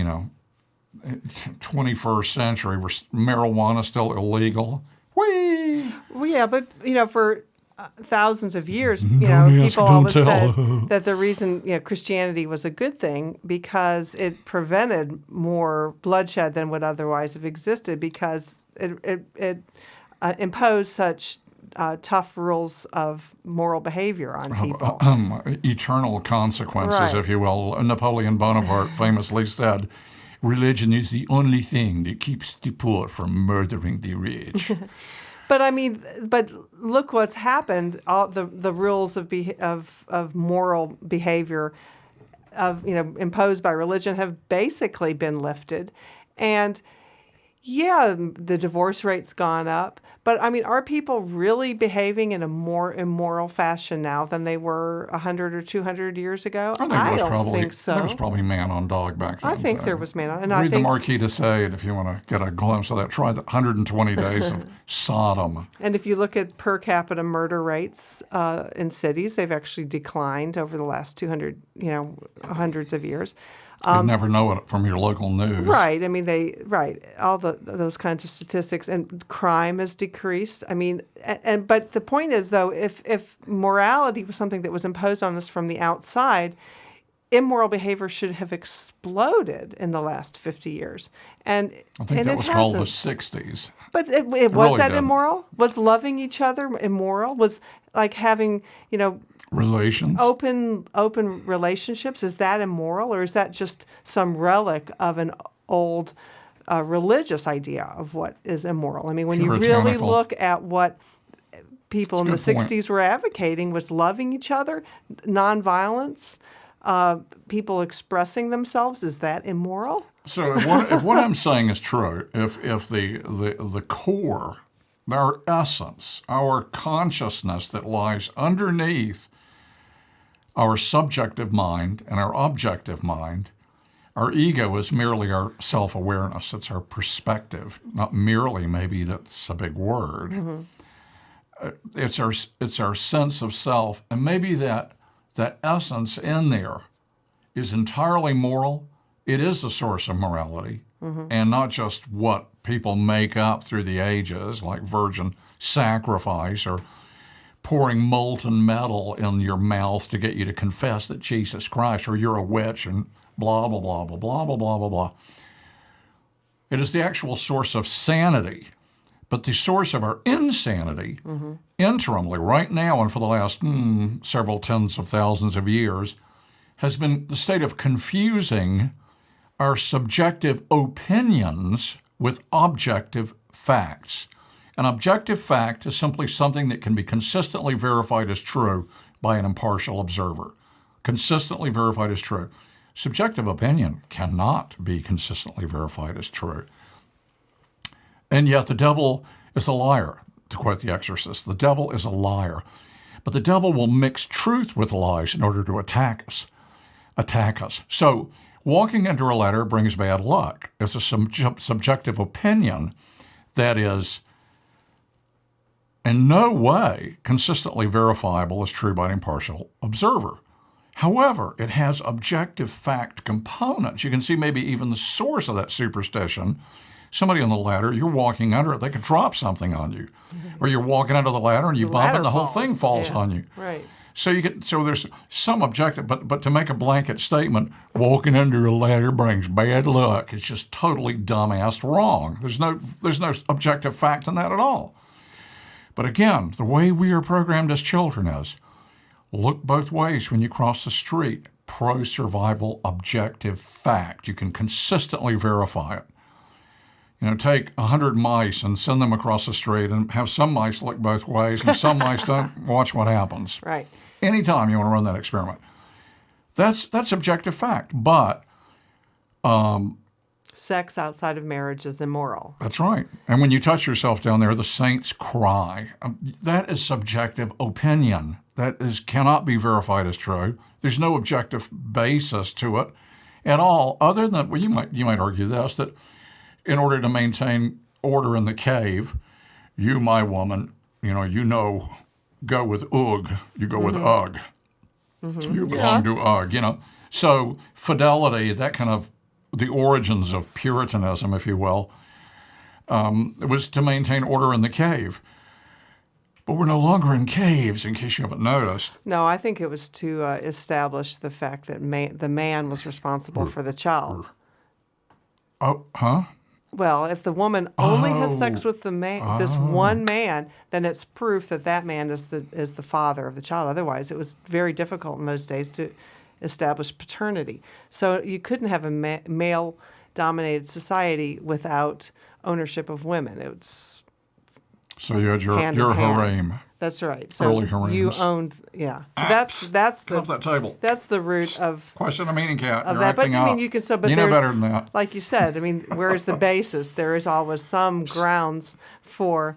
21st century where marijuana is still illegal. Whee! Well, yeah, but, for thousands of years, Don't ask, people don't always tell. said that the reason, Christianity was a good thing because it prevented more bloodshed than would otherwise have existed because it imposed such tough rules of moral behavior on people. Eternal consequences, Right. if you will. Napoleon Bonaparte famously said, religion is the only thing that keeps the poor from murdering the rich. But look what's happened. All the rules of moral behavior imposed by religion have basically been lifted, and yeah, the divorce rate's gone up. But are people really behaving in a more immoral fashion now than they were 100 or 200 years ago? I don't think so. There was probably man on dog back then. I think there was man on, and read the Marquis de Sade if you want to get a glimpse of that. Try the 120 days of Sodom. And if you look at per capita murder rates in cities, they've actually declined over the last 200, hundreds of years. You never know it from your local news. Right. All those kinds of statistics, and crime has decreased. But the point is, though, if morality was something that was imposed on us from the outside, immoral behavior should have exploded in the last 50 years. And I think that was called the 60s. But it was really that didn't. immoral? Was loving each other immoral? Was like having, Relations? open relationships, is that immoral, or is that just some relic of an old religious idea of what is immoral? When you really Puritanical. look at what people in the That's a good point. 60s were advocating was loving each other, nonviolence, people expressing themselves, is that immoral? So if what I'm saying is true, if the core, our essence, our consciousness that lies underneath our subjective mind and our objective mind, our ego is merely our self-awareness. It's our perspective, not merely, maybe that's a big word. Mm-hmm. It's our sense of self, and maybe that essence in there is entirely moral. It is the source of morality, mm-hmm. and not just what people make up through the ages, like virgin sacrifice or pouring molten metal in your mouth to get you to confess that Jesus Christ, or you're a witch, and blah, blah, blah, blah, blah, blah, blah, blah, blah. It is the actual source of sanity. But the source of our insanity, mm-hmm. interimly, right now and for the last several tens of thousands of years, has been the state of confusing our subjective opinions with objective facts. An objective fact is simply something that can be consistently verified as true by an impartial observer. Consistently verified as true. Subjective opinion cannot be consistently verified as true. And yet the devil is a liar, to quote The Exorcist. The devil is a liar. But the devil will mix truth with lies in order to attack us. So walking under a ladder brings bad luck. It's a subjective opinion that is in no way consistently verifiable as true by an impartial observer. However, it has objective fact components. You can see maybe even the source of that superstition. Somebody on the ladder, you're walking under it, they could drop something on you. Or you're walking under the ladder and you bump and the whole thing falls on you. Right. So there's some objective, but to make a blanket statement, walking under a ladder brings bad luck, it's just totally dumbass wrong. There's no objective fact in that at all. But again, the way we are programmed as children is, look both ways when you cross the street. Pro-survival objective fact. You can consistently verify it. Take 100 mice and send them across the street and have some mice look both ways and some mice don't. Watch what happens. Right. Anytime you want to run that experiment. That's objective fact. But sex outside of marriage is immoral. that's right. And when you touch yourself down there, the saints cry. That is subjective opinion. That cannot be verified as true. There's no objective basis to it at all, other than, well, you might argue this, that in order to maintain order in the cave, you, my woman, go with Ugg. You go with Ugg. You belong to Ugg, So fidelity, that kind of, the origins of Puritanism, if you will, was to maintain order in the cave. But we're no longer in caves, in case you haven't noticed. No, I think it was to establish the fact that the man was responsible for the child. Oh, huh? Well, if the woman only has sex with the man, this one man, then it's proof that that man is the father of the child. Otherwise, it was very difficult in those days to establish paternity. So you couldn't have a male-dominated society without ownership of women. So you had your hand in hand. harem. That's right. So Early harems. you owned, yeah. So that's Get off that table. That's the root of Question a meeting, Cat. You're that. But acting I mean, up. you can still. But you know there's, better than that. like you said. I mean, where's the basis? There is always some grounds for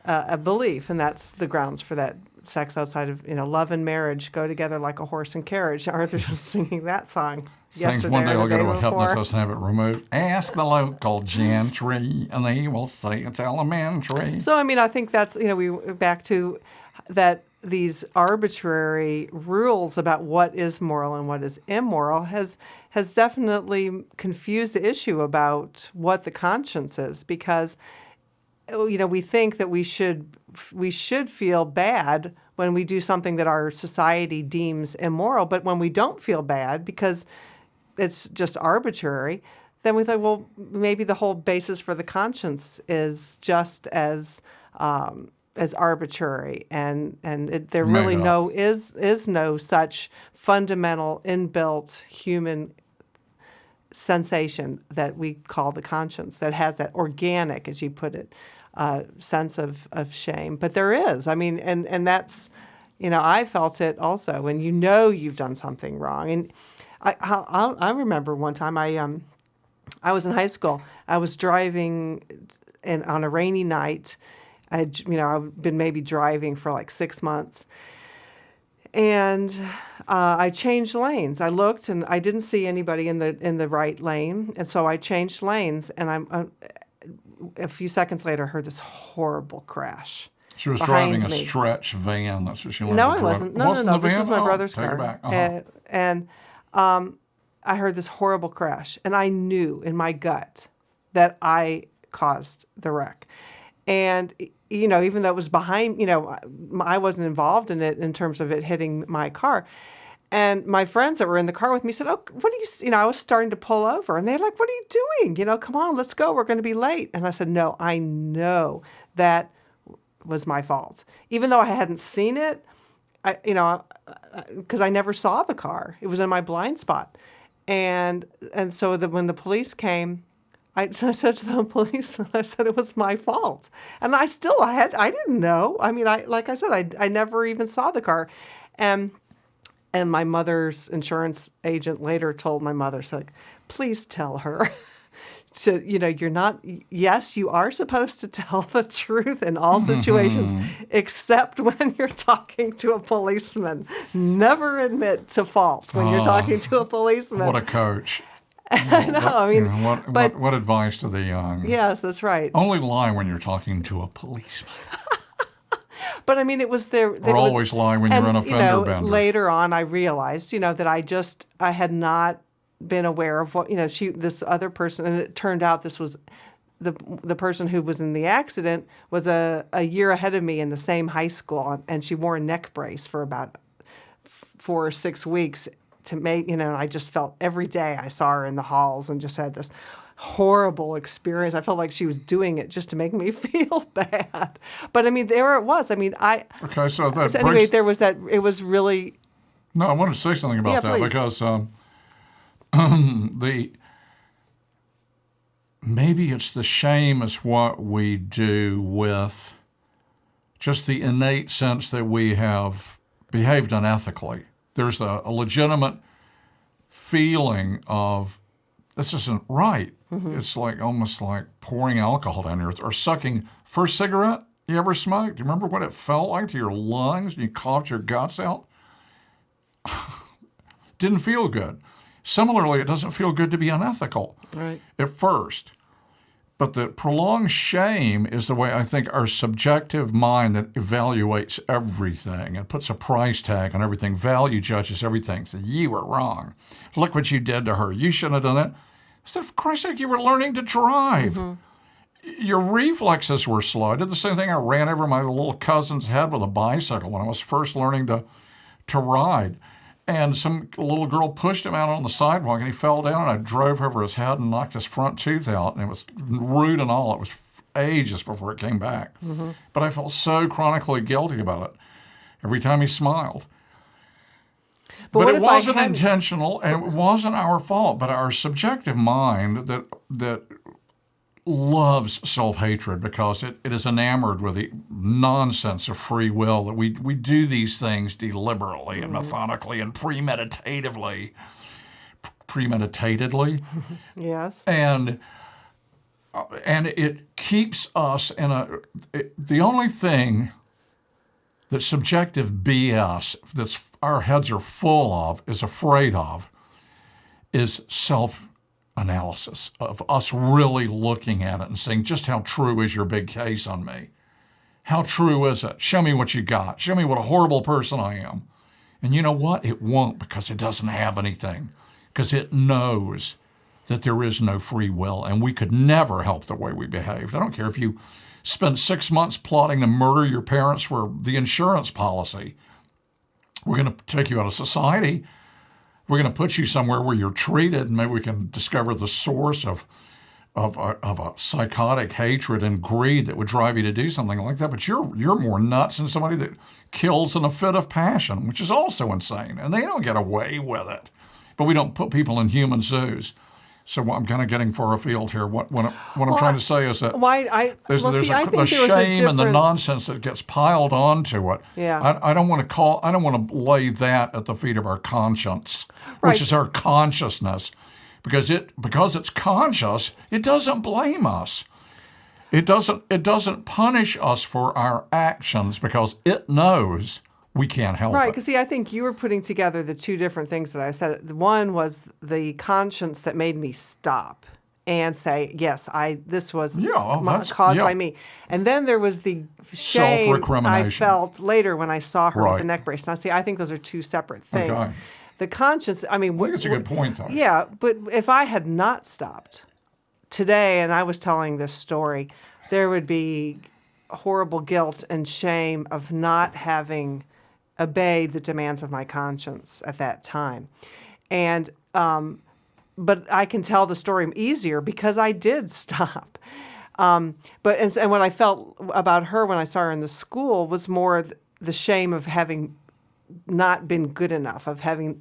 a belief, and that's the grounds for that sex outside of love and marriage go together like a horse and carriage. Arthur was singing that song. Things one day I'll go to a hypnotist and have it removed. Ask the local gentry, and they will say it's elementary. So I mean, I think that's we back to that these arbitrary rules about what is moral and what is immoral has definitely confused the issue about what the conscience is, because we think that we should feel bad when we do something that our society deems immoral, but when we don't feel bad because it's just arbitrary, then we think, well, maybe the whole basis for the conscience is just as arbitrary, and there really is no such fundamental inbuilt human sensation that we call the conscience that has that organic, as you put it, sense of shame. But there is. I mean, and that's, I felt it also when you've done something wrong. And I remember one time I was in high school. I was driving on a rainy night. I've been maybe driving for like 6 months. And I changed lanes. I looked and I didn't see anybody in the right lane, and so I changed lanes. And a few seconds later, I heard this horrible crash. She was driving a stretch van. That's what she wanted to drive. No, I wasn't. No. This is my brother's car. Take it back. And I heard this horrible crash, and I knew in my gut that I caused the wreck. And even though it was behind, I wasn't involved in it in terms of it hitting my car. And my friends that were in the car with me said, "Oh, what are you?" I was starting to pull over, and they're like, "What are you doing? Come on, let's go. We're going to be late." And I said, "No, I know that was my fault, even though I hadn't seen it. Because I never saw the car. It was in my blind spot, and so when the police came." I said to the policeman, I said it was my fault. And I didn't know. I mean, like I said, I never even saw the car. And my mother's insurance agent later told my mother, said, "Please tell her, you're not, yes, you are supposed to tell the truth in all situations, except when you're talking to a policeman. Never admit to fault when you're talking to a policeman." What a coach. I know. I mean, what advice to the young? Yes, that's right. Only lie when you're talking to a policeman. But I mean, it was there. Or always lie when you're on a fender bender. Later on, I realized, that I had not been aware of what, this other person, and it turned out this was the person who was in the accident was a year ahead of me in the same high school, and she wore a neck brace for about 4 or 6 weeks. To make, I just felt every day I saw her in the halls and just had this horrible experience. I felt like she was doing it just to make me feel bad. But I mean, there it was. I mean, Okay, so that anyway, there was that. It was really. No, I wanted to say something about that, please. Because maybe it's the shame is what we do with just the innate sense that we have behaved unethically. There's a legitimate feeling of this isn't right. It's like almost like pouring alcohol down your or sucking. First cigarette you ever smoked? Do you remember what it felt like to your lungs? You coughed your guts out. Didn't feel good. Similarly, it doesn't feel good to be unethical at first. But the prolonged shame is the way I think our subjective mind that evaluates everything and puts a price tag on everything, value judges everything. So you were wrong. Look what you did to her. You shouldn't have done that. Instead, for Christ's sake, you were learning to drive. Your reflexes were slow. I did the same thing. I ran over my little cousin's head with a bicycle when I was first learning to ride. And some little girl pushed him out on the sidewalk, and he fell down, and I drove over his head and knocked his front tooth out. And it was rude and all. It was ages before it came back. But I felt so chronically guilty about it every time he smiled. But it wasn't intentional, and it wasn't our fault. But our subjective mind that loves self-hatred because it is enamored with the nonsense of free will, that we do these things deliberately and methodically and premeditatedly. Yes. And it keeps us in the only thing that subjective BS that's our heads are full of, is afraid of, is self-analysis, of us really looking at it and saying, just how true is your big case on me? How true is it? Show me what you got. Show me what a horrible person I am. And you know what? It won't, because it doesn't have anything, because it knows that there is no free will, and we could never help the way we behaved. I don't care if you spent 6 months plotting to murder your parents for the insurance policy. We're going to take you out of society. We're going to put you somewhere where you're treated, and maybe we can discover the source of a psychotic hatred and greed that would drive you to do something like that. But you're more nuts than somebody that kills in a fit of passion, which is also insane. And they don't get away with it. But we don't put people in human zoos. So I'm kind of getting far afield here. What I'm trying to say is that there's the shame and the nonsense that gets piled onto it. Yeah. I don't want to lay that at the feet of our conscience, which is our consciousness, because it's conscious, it doesn't blame us. It doesn't punish us for our actions because it knows we can't help it. Right, because I think you were putting together the two different things that I said. One was the conscience that made me stop and say, yes, this was caused by me. And then there was the shame I felt later when I saw her with the neck brace. Now, I think those are two separate things. Okay. The conscience, I think it's a good point, though. Yeah, but if I had not stopped today and I was telling this story, there would be horrible guilt and shame of not having obeyed the demands of my conscience at that time. And but I can tell the story easier because I did stop. And what I felt about her when I saw her in the school was more the shame of having not been good enough, of having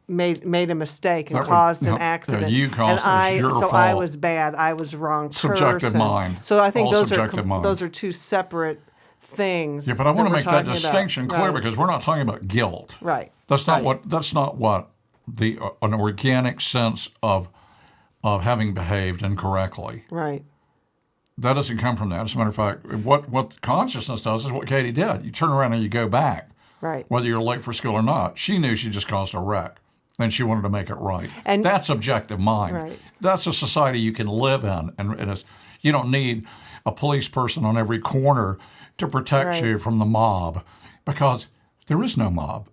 made a mistake and caused an accident. You caused it. It's your fault. I was bad. I was wrong person. Subjective mind. So I think those are two separort things. Yeah, but I want to make that distinction clear because we're not talking about guilt. Right. That's not what an organic sense of having behaved incorrectly. Right. That doesn't come from that. As a matter of fact, what consciousness does is what Katie did. You turn around and you go back. Right. Whether you're late for school or not. She knew she just caused a wreck, and she wanted to make it right. And that's objective mind. Right. That's a society you can live in, and you don't need a police person on every corner to protect you from the mob, because there is no mob.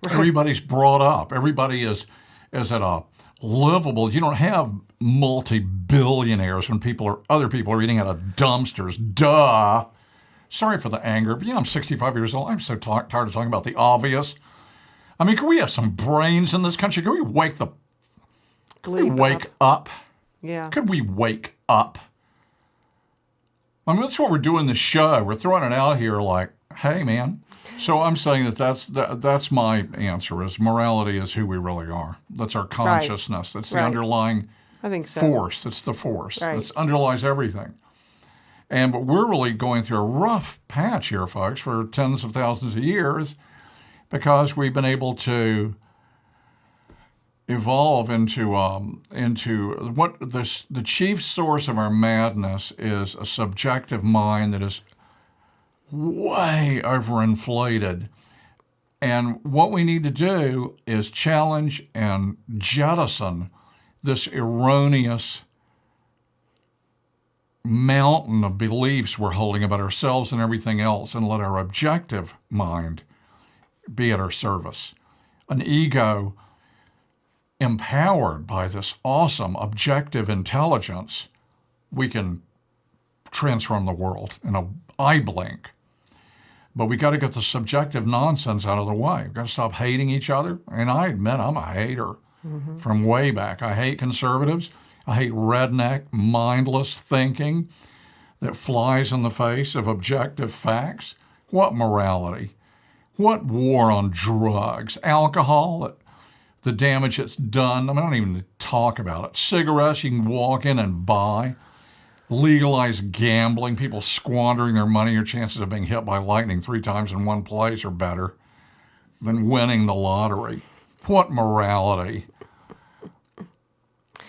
Right. Everybody's brought up. Everybody is at a livable. You don't have multi-billionaires when other people are eating out of dumpsters. Duh. Sorry for the anger, but I'm 65 years old. I'm so tired of talking about the obvious. I mean, can we have some brains in this country? Can we wake up? Yeah. Could we wake up? I mean, that's what we're doing this show. We're throwing it out here like, hey, man. So I'm saying that's my answer, is morality is who we really are. That's our consciousness. That's the underlying force. It's the force that underlies everything. But we're really going through a rough patch here, folks, for tens of thousands of years because we've been able to evolve into what the chief source of our madness is a subjective mind that is way overinflated. And what we need to do is challenge and jettison this erroneous mountain of beliefs we're holding about ourselves and everything else, and let our objective mind be at our service. An ego empowered by this awesome objective intelligence, we can transform the world in an eye blink. But we got to get the subjective nonsense out of the way. We've got to stop hating each other. And I admit I'm a hater from way back. I hate conservatives. I hate redneck, mindless thinking that flies in the face of objective facts. What morality? What war on drugs? Alcohol? The damage it's done. I mean, I don't even talk about it. Cigarettes you can walk in and buy. Legalized gambling, people squandering their money. Your chances of being hit by lightning 3 times in one place are better than winning the lottery. What morality?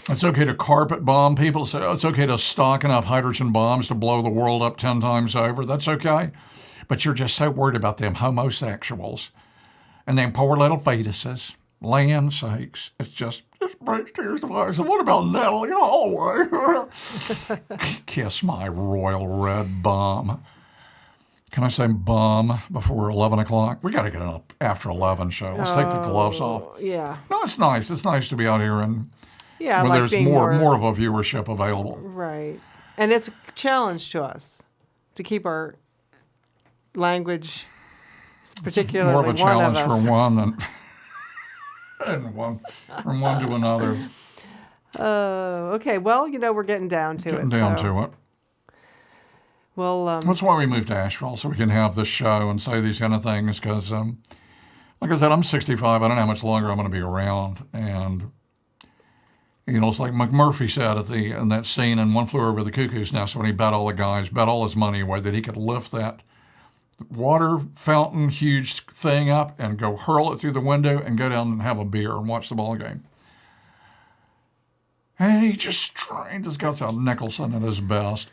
It's okay to carpet bomb people. So it's okay to stock enough hydrogen bombs to blow the world up 10 times over. That's okay. But you're just so worried about them homosexuals and them poor little fetuses. Land sakes, it breaks tears to my eyes. And what about Natalie Holloway? Kiss my royal red bum. Can I say bum before 11 o'clock? We got to get an after 11 show. Let's take the gloves off. Yeah. No, it's nice. It's nice to be out here and Yeah, when like there's being more of a viewership available. Right. And it's a challenge to us to keep our language, particularly More of a challenge one of us. for one than from one to another. Oh, okay. Well, we're getting down to Getting it. down to it. Well, That's why we moved to Asheville, so we can have this show and say these kind of things. Because, like I said, I'm 65. I don't know how much longer I'm going to be around. And, it's like McMurphy said in that scene in One Flew Over the Cuckoo's Nest when he bet all his money away, that he could lift that water fountain, huge thing up and go hurl it through the window and go down and have a beer and watch the ball game. And he just strained his guts out, Nicholson at his best,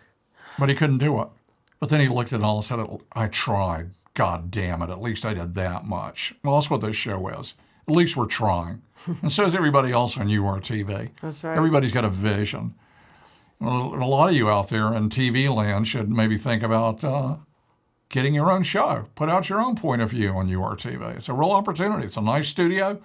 but he couldn't do it. But then he looked at it all and said, I tried. God damn it. At least I did that much. Well, that's what this show is. At least we're trying. And so is everybody else on URTV. That's right. Everybody's got a vision. Well, a lot of you out there in TV land should maybe think about getting your own show. Put out your own point of view on URTV. It's a real opportunity. It's a nice studio,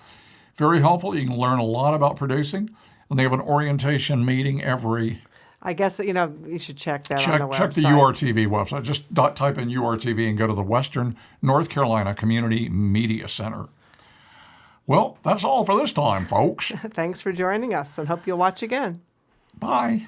very helpful. You can learn a lot about producing. And they have an orientation meeting every... I guess, you should check that on the website. Check the URTV website. Just type in URTV and go to the Western North Carolina Community Media Center. Well, that's all for this time, folks. Thanks for joining us and hope you'll watch again. Bye.